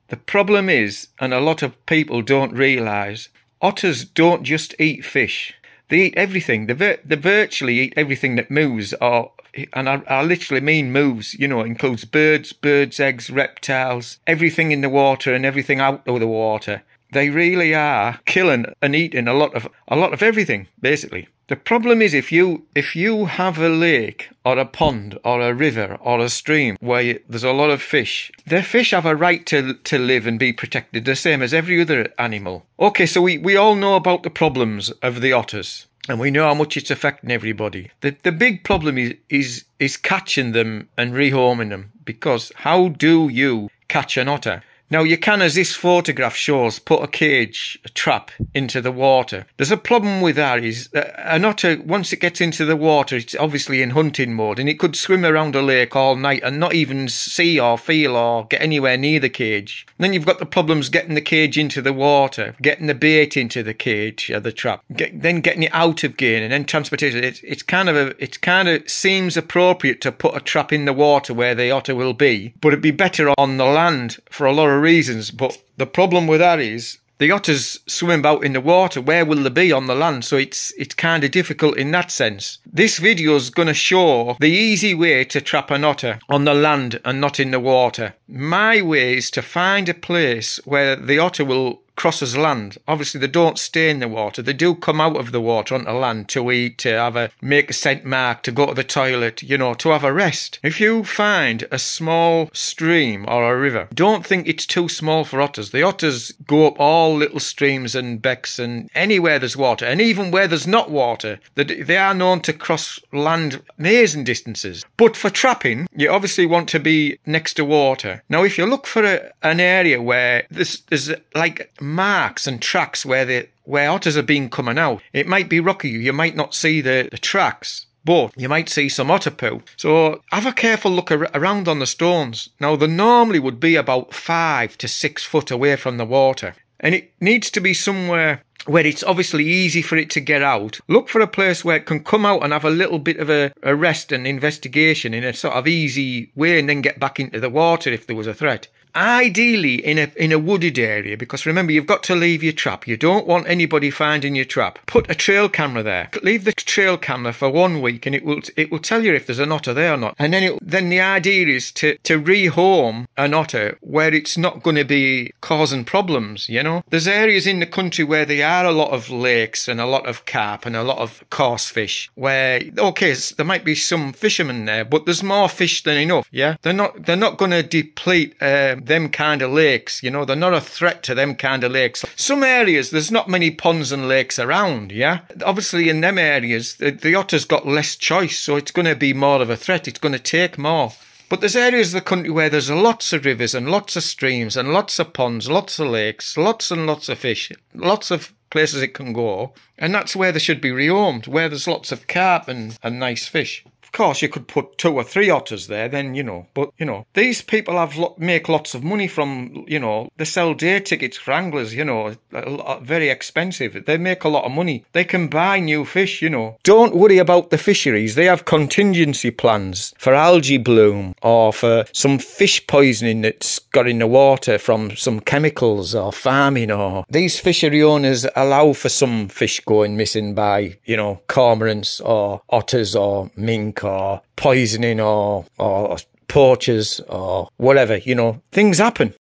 The problem is, and a lot of people don't realise, otters don't just eat fish. They eat everything. They virtually eat everything that moves, and I literally mean moves, you know, includes birds' eggs, reptiles, everything in the water and everything out of the water. They really are killing and eating a lot of everything, basically. The problem is if you have a lake or a pond or a river or a stream where there's a lot of fish, the fish have a right to live and be protected, the same as every other animal. Okay, so we all know about the problems of the otters, and we know how much it's affecting everybody. The big problem is catching them and rehoming them, because how do you catch an otter? Now, you can, as this photograph shows, put a trap into the water. There's a problem with that is an otter, once it gets into the water, it's obviously in hunting mode, and it could swim around a lake all night and not even see or feel or get anywhere near the cage. And then you've got the problems getting the cage into the water, getting the bait into the cage or the trap, then getting it out again, and then transportation. It kind of seems appropriate to put a trap in the water where the otter will be, but it'd be better on the land for a lot of reasons. But the problem with that is the otters swim about in the water. Where will they be on the land? So it's kind of difficult in that sense. This video is going to show the easy way to trap an otter on the land and not in the water. My way is to find a place where the otter will crosses land. Obviously, they don't stay in the water. They do come out of the water onto land to eat, to make a scent mark, to go to the toilet, you know, to have a rest. If you find a small stream or a river, don't think it's too small for otters. The otters go up all little streams and becks and anywhere there's water, and even where there's not water, they are known to cross land amazing distances. But for trapping, you obviously want to be next to water. Now, if you look for an area where there's like marks and tracks where otters have been coming out, it might be rocky. You might not see the tracks, but you might see some otter poo. So have a careful look around on the stones. Now, they normally would be about 5 to 6 foot away from the water, and it needs to be somewhere where it's obviously easy for it to get out. Look for a place where it can come out and have a little bit of a rest and investigation in a sort of easy way, and then get back into the water if there was a threat. Ideally in a wooded area, because remember, you've got to leave your trap. You don't want anybody finding your trap. Put a trail camera there. Leave the trail camera for 1 week, and it will tell you if there's an otter there or not. And then the idea is to rehome an otter where it's not going to be causing problems, you know. There's areas in the country where there are a lot of lakes and a lot of carp and a lot of coarse fish, where, okay, there might be some fishermen there, but there's more fish than enough, yeah? They're not going to deplete them kind of lakes, you know. They're not a threat to them kind of lakes. Some areas, there's not many ponds and lakes around, yeah. Obviously, in them areas, the otter's got less choice, so it's going to be more of a threat. It's going to take more. But there's areas of the country where there's lots of rivers and lots of streams and lots of ponds, lots of lakes, lots and lots of fish, lots of places it can go, and that's where they should be rehomed, where there's lots of carp and nice fish. Of course, you could put 2 or 3 otters there, then, you know. But, you know, these people make lots of money from, you know, they sell day tickets for anglers, you know, very expensive. They make a lot of money. They can buy new fish, you know. Don't worry about the fisheries. They have contingency plans for algae bloom or for some fish poisoning that's got in the water from some chemicals or farming. Or these fishery owners allow for some fish going missing by, you know, cormorants or otters or mink, or poisoning or poachers or whatever, you know. Things happen.